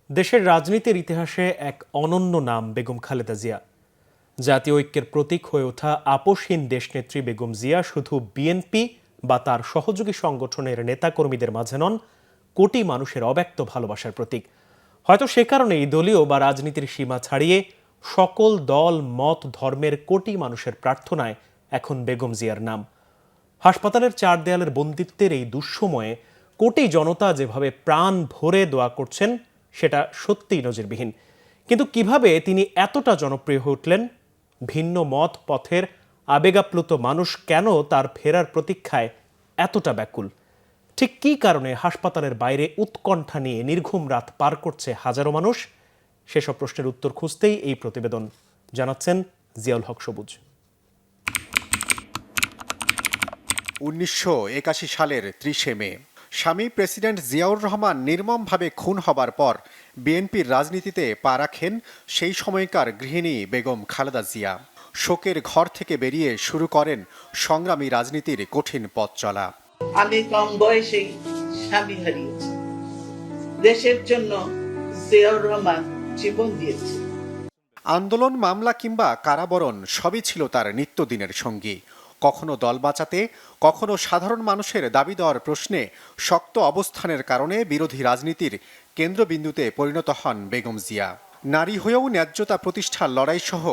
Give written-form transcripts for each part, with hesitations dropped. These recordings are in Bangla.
দেশের রাজনীতির ইতিহাসে এক অনন্য নাম বেগম খালেদা জিয়া। জাতীয় ঐক্যের প্রতীক হয়ে ওঠা আপোষহীন দেশনেত্রী বেগম জিয়া শুধু বিএনপি বা তার সহযোগী সংগঠনের নেতাকর্মীদের মাঝে নন, কোটি মানুষের অব্যক্ত ভালোবাসার প্রতীক। হয়তো সে কারণেই দলীয় বা রাজনীতির সীমা ছাড়িয়ে সকল দল, মত, ধর্মের কোটি মানুষের প্রার্থনায় এখন বেগম জিয়ার নাম। হাসপাতালের চার দেয়ালের বন্দিত্বের এই দুঃসময়ে কোটি জনতা যেভাবে প্রাণ ভরে দোয়া করছেন, সেটা সত্যিই নজিরবিহীন। কিন্তু কিভাবে তিনি এতটা জনপ্রিয় হয়ে উঠলেন? ভিন্ন মত পথের আবেগাপ্লুত মানুষ কেন তার ফেরার প্রতীক্ষায় এতটা ব্যাকুল? ঠিক কী কারণে হাসপাতালের বাইরে উৎকণ্ঠা নিয়ে নির্ঘুম রাত পার করছে হাজারো মানুষ? সেসব প্রশ্নের উত্তর খুঁজতেই এই প্রতিবেদন, জানাচ্ছেন জিয়াউল হক সবুজ। ১৯৮১ সালের ৩০শে মে স্বামী প্রেসিডেন্ট জিয়াউর রহমান নির্মমভাবে খুন হবার পর বিএনপির রাজনীতিতে পা রাখেন সেই সময়কার গৃহিণী বেগম খালেদা জিয়া। শোকের ঘর থেকে বেরিয়ে শুরু করেন সংগ্রামী রাজনীতির কঠিন পথ চলা। আমি কম বয়সেই স্বামী হারিয়েছি। দেশের জন্য জিয়াউর রহমান জীবন দিয়েছে। আন্দোলন, মামলা কিংবা কারাবরণ সবই ছিল তার নিত্যদিনের সঙ্গী। কখনো দল বাঁচাতে, কখনো সাধারণ মানুষের দাবি দেওয়ার প্রশ্নে শক্ত অবস্থানের কারণে বিরোধী রাজনীতির কেন্দ্রবিন্দুতে পরিণত হন বেগম জিয়া। নারী হয়েও ন্যায্যতা প্রতিষ্ঠার লড়াই সহ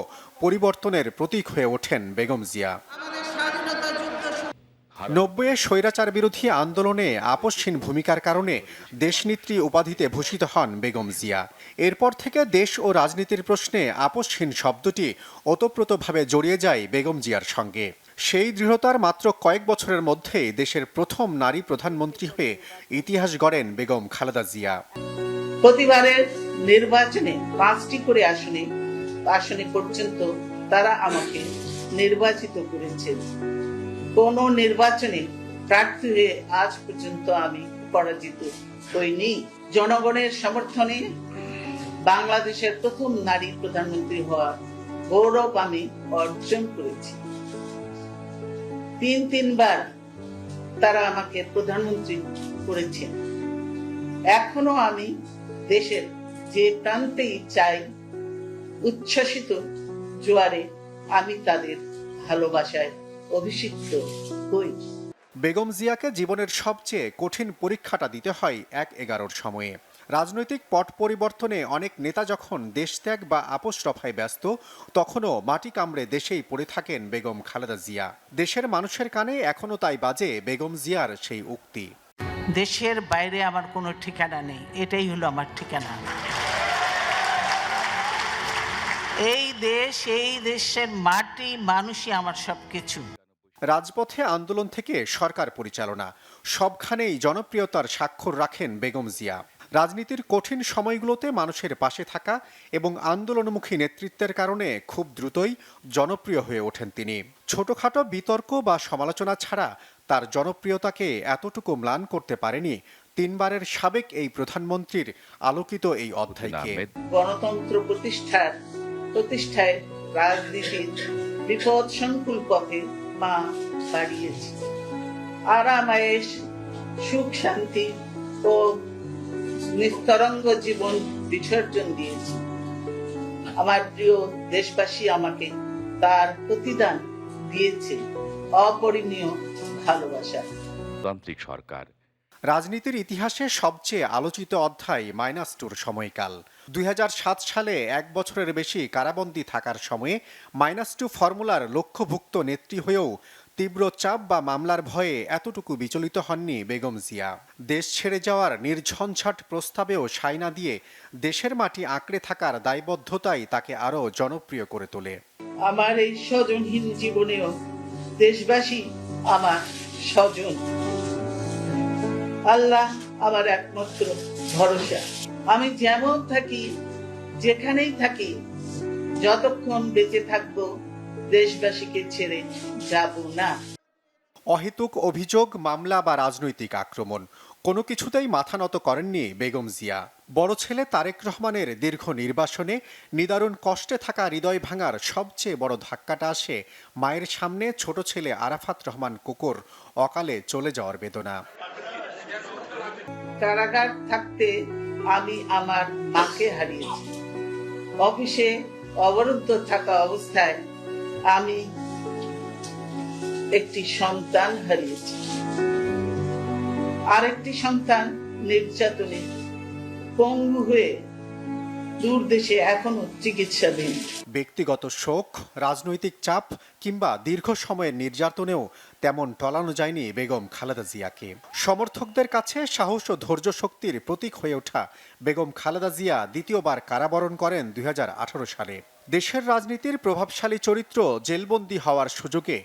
পরিবর্তনের প্রতীক হয়ে ওঠেন বেগম জিয়া। ৯০-এ স্বৈরাচার বিরোধী আন্দোলনে আপোষহীন ভূমিকার কারণে দেশনেত্রী উপাধিতে ভূষিত হন বেগম জিয়া। এরপর থেকে দেশ ও রাজনীতির প্রশ্নে আপোষহীন শব্দটি ওতপ্রোতভাবে জড়িয়ে যায় বেগম জিয়ার সঙ্গে। সেই দৃঢ়তার মাত্র কয়েক বছরের মধ্যেই দেশের প্রথম নারী প্রধানমন্ত্রী হয়ে ইতিহাস গড়েন বেগম খালেদা জিয়া। প্রতিবারের নির্বাচনে 5টি করে আসনে পর্যন্ত তারা আমাকে নির্বাচিত করেছেন। কোন নির্বাচনে প্রার্থী হয়ে আজ পর্যন্ত আমি পরাজিত হইনি। জনগণের সমর্থনে বাংলাদেশের প্রথম নারী প্রধানমন্ত্রী হওয়ার গৌরব আমি অর্জন করেছি। তিনবার তারা আমাকে প্রধানমন্ত্রী করেছেন। এখনো আমি দেশের যে প্রান্তেই চাই, উচ্ছ্বসিত জোয়ারে আমি তাদের ভালোবাসায় অভিষিক্ত হই। বেগম জিয়াকে জীবনের সবচেয়ে কঠিন পরীক্ষাটা দিতে হয় ১/১১-র সময়ে। রাজনৈতিক পট পরিবর্তনে অনেক নেতা যখন দেশত্যাগ বা আপোষ রফায় ব্যস্ত, তখনও মাটি কামড়ে দেশেই পড়ে থাকেন বেগম খালেদা জিয়া। দেশের মানুষের কানে এখনো তাই বাজে বেগম জিয়ার সেই উক্তি, দেশের বাইরে আমার কোনো ঠিকানা নেই, এটাই হলো আমার ঠিকানা। এই দেশের মাটি, মানুষই আমার সবকিছু। রাজপথে আন্দোলন থেকে সরকার পরিচালনা, সবখানেই জনপ্রিয়তার স্বাক্ষর রাখেন বেগম জিয়া। রাজনীতির কঠিন সময়গুলোতে মানুষের পাশে থাকা এবং আন্দোলনমুখী নেতৃত্বের কারণে খুব দ্রুতই জনপ্রিয় হয়ে ওঠেন তিনি। ছোটখাটো বিতর্ক বা সমালোচনা ছাড়া তার জনপ্রিয়তাকে এতটুকু ম্লান করতে পারেনি 3বারের সাবেক এই প্রধানমন্ত্রীর আলোকিত এই অধ্যায়কে। গণতন্ত্র প্রতিষ্ঠায় রাজনীতির বিপদ সংকুল পথে মা বাড়িয়েছে। আরাম আয়েশ, সুখ শান্তি ও নিস্তরঙ্গ জীবন বিসর্জন দিয়েছি। আমার প্রিয় দেশবাসী আমাকে তার প্রতিদান দিয়েছে অপরিমেয় ভালোবাসা। তান্ত্রিক সরকার। রাজনীতির ইতিহাসে সবচেয়ে আলোচিত অধ্যায় -2 সময়কাল। 2007 সালে 1 বছরের বেশি কারাবন্দী থাকার সময়ে -2 ফর্মুলার লক্ষ্যভুক্ত নেত্রী হয়েও তীব্র চাপ বা মামলার ভয়ে এতটুকু বিচলিত হননি বেগম জিয়া। দেশ ছেড়ে যাওয়ার নির্ঝঞ্ঝাট প্রস্তাবেও সায় না দিয়ে দেশের মাটি আঁকড়ে থাকার দায়বদ্ধতাই তাকে আরও জনপ্রিয় করে তোলে। আমার এই স্বজনহীন জীবনেও দেশবাসী আমার স্বজন। আল্লাহ আমার একমাত্র ভরসা। আমি যেমন থাকি, যেখানেই থাকি, যতক্ষণ বেঁচে থাকবো দেশবাসীকে ছেড়ে যাব না। অহেতুক অভিযোগ, মামলা বা রাজনৈতিক আক্রমণ কোনো কিছুতেই মাথা নত করেননি বেগম জিয়া। বড় ছেলে তারেক রহমানের দীর্ঘ নির্বাসনে নিদারুণ কষ্টে থাকা হৃদয় ভাঙার সবচেয়ে বড় ধাক্কাটা আসে মায়ের সামনে ছোট ছেলে আরাফাত রহমান কোকর অকালে চলে যাওয়ার বেদনা। কারাগার থাকতে আমি আমার মাকে হারিয়েছি। অফিসে অবরুদ্ধ থাকা অবস্থায় আমি একটি সন্তান হারিয়েছি। আরেকটি সন্তান নির্যাতনে পঙ্গু হয়ে দূর দেশে এখনো চিকিৎসাধীন। ব্যক্তিগত শোক, রাজনৈতিক চাপ কিংবা দীর্ঘ সময়ের নির্যাতনেও তেমন টলানো যায়নি বেগম খালেদা জিয়াকে। সমর্থকদের কাছে সাহস ও ধৈর্য শক্তির প্রতীক হয়ে ওঠা বেগম খালেদা জিয়া দ্বিতীয়বার কারাবরণ করেন 2018 সালে। দেশের রাজনীতির প্রভাবশালী চরিত্র জেলবন্দি হওয়ার সুযোগে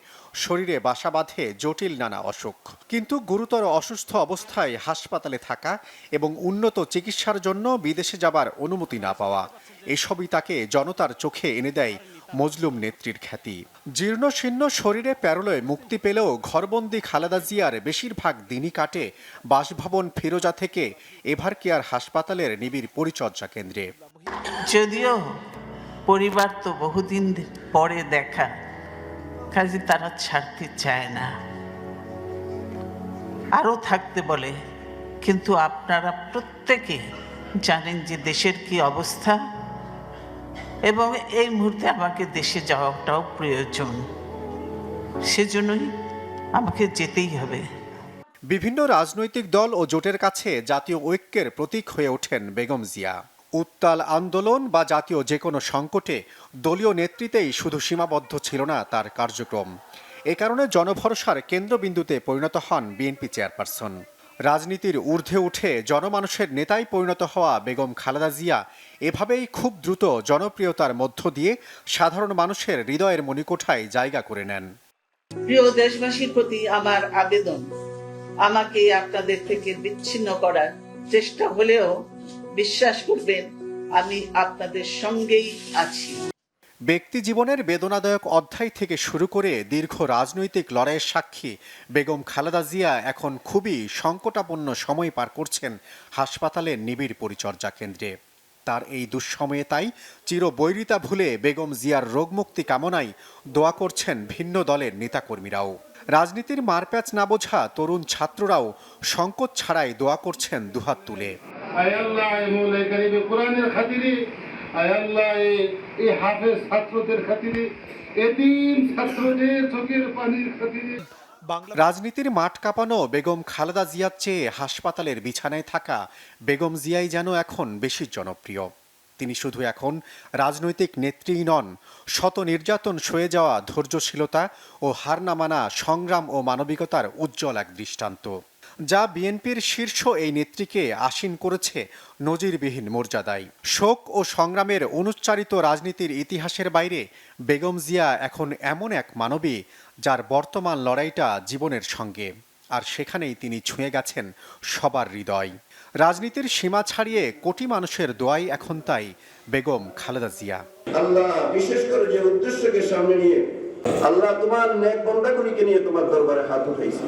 শরীরে বাসা বাঁধে জটিল নানা অসুখ। কিন্তু গুরুতর অসুস্থ অবস্থায় হাসপাতালে থাকা এবং উন্নত চিকিৎসার জন্য বিদেশে যাবার অনুমতি না পাওয়া, এসবই তাকে জনতার চোখে এনে দেয় মজলুম নেত্রীর খ্যাতি। জীর্ণশীর্ণ শরীরে প্যারোলে মুক্তি পেলেও ঘরবন্দি খালেদা জিয়ার বেশিরভাগ দিনই কাটে বাসভবন ফিরোজা থেকে এভার কেয়ার হাসপাতালের নিবিড় পরিচর্যা কেন্দ্রে। যদিও পরিবার তো বহুদিন পরে দেখা, কাজে তারা ছাড়তে চায় না, আরো থাকতে বলে। কিন্তু আপনারা প্রত্যেকে জানেন যে দেশের কি অবস্থা, এবং এই মুহূর্তে আমাকে দেশে যাওয়াটাও প্রয়োজন, সেজন্যই আমাকে যেতেই হবে। বিভিন্ন রাজনৈতিক দল ও জোটের কাছে জাতীয় ঐক্যের প্রতীক হয়ে ওঠেন বেগম জিয়া। উত্তাল আন্দোলন বা জাতীয় যে কোনো সংকটে দলীয় নেতৃত্বেই শুধু সীমাবদ্ধ ছিল না তার কার্যক্রম। এ কারণে জনভরসার কেন্দ্রবিন্দুতে পরিণত হন বিএনপি চেয়ারপারসন। রাজনীতির ঊর্ধ্বে উঠে জনমানুষের নেতায় পরিণত হওয়া বেগম খালেদা জিয়া এভাবেই খুব দ্রুত জনপ্রিয়তার মধ্য দিয়ে সাধারণ মানুষের হৃদয়ের মণিকোঠায় জায়গা করে নেন। প্রিয় দেশবাসীর প্রতি আমার আবেদন, আমাকে আপনাদের থেকে বিচ্ছিন্ন করার চেষ্টা হলেও বিশ্বাস করবেন আমি আপনাদের সঙ্গেই আছি। ব্যক্তি জীবনের বেদনাদায়ক অধ্যায় থেকে শুরু করে দীর্ঘ রাজনৈতিক লড়াইয়ের সাক্ষী বেগম খালেদা জিয়া এখন খুবই সংকটাপন্ন সময় পার করছেন হাসপাতালের নিবিড় পরিচর্যা কেন্দ্রে। তার এই দুঃসময়ে তাই চিরবৈরিতা ভুলে বেগম জিয়ার রোগমুক্তি কামনায় দোয়া করছেন ভিন্ন দলের নেতাকর্মীরাও। রাজনীতির মারপ্যাচ না বোঝা তরুণ ছাত্ররাও সংকোচ ছাড়াই দোয়া করছেন দুহাত তুলে। রাজনীতির মাঠ কাঁপানো বেগম খালেদা জিয়ার চেয়ে হাসপাতালের বিছানায় থাকা বেগম জিয়াই যেন এখন বেশি জনপ্রিয়। তিনি শুধু এখন রাজনৈতিক নেত্রীই নন, শত নির্যাতন সয়ে যাওয়া ধৈর্যশীলতা ও হার না মানা সংগ্রাম ও মানবিকতার উজ্জ্বল এক দৃষ্টান্ত, যা বিএনপির শীর্ষ এই নেত্রীকে আসীন করেছে নজিরবিহীন মর্যাদায়। শোক ও সংগ্রামের অনুচ্চারিত রাজনীতির ইতিহাসের বাইরে বেগম জিয়া এখন এমন এক মানবী যার বর্তমান লড়াইটা জীবনের সঙ্গে, আর সেখানেই তিনি ছুঁয়ে গেছেন সবার হৃদয়। রাজনীতির সীমা ছাড়িয়ে কোটি মানুষের দোয়াই এখন তাই বেগম খালেদা জিয়া। আল্লাহ বিশেষ করে যে উদ্দেশ্যকে সামনে নিয়ে আল্লাহ তোমার নেক বান্দাগুলিকে নিয়ে তোমার দরবারে হাত উঠাইছি।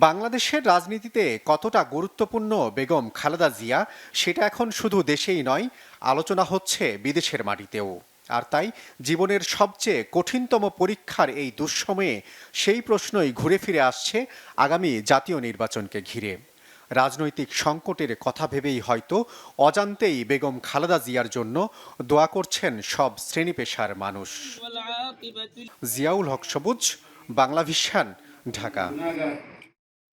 বাংলাদেশের রাজনীতিতে কতটা গুরুত্বপূর্ণ বেগম খালেদা জিয়া সেটা এখন শুধু দেশেই নয়, আলোচনা হচ্ছে বিদেশের মাটিতেও। আর তাই জীবনের সবচেয়ে কঠিনতম পরীক্ষার এই দুঃসময়ে সেই প্রশ্নই ঘুরে ফিরে আসছে আগামী জাতীয় নির্বাচনকে ঘিরে। রাজনৈতিক সংকটের কথা ভেবেই হয়তো অজান্তেই বেগম খালেদা জিয়ার জন্য দোয়া করছেন সব শ্রেণী পেশার মানুষ। জিয়াউল হক সবুজ, বাংলা ভিশন, ঢাকা।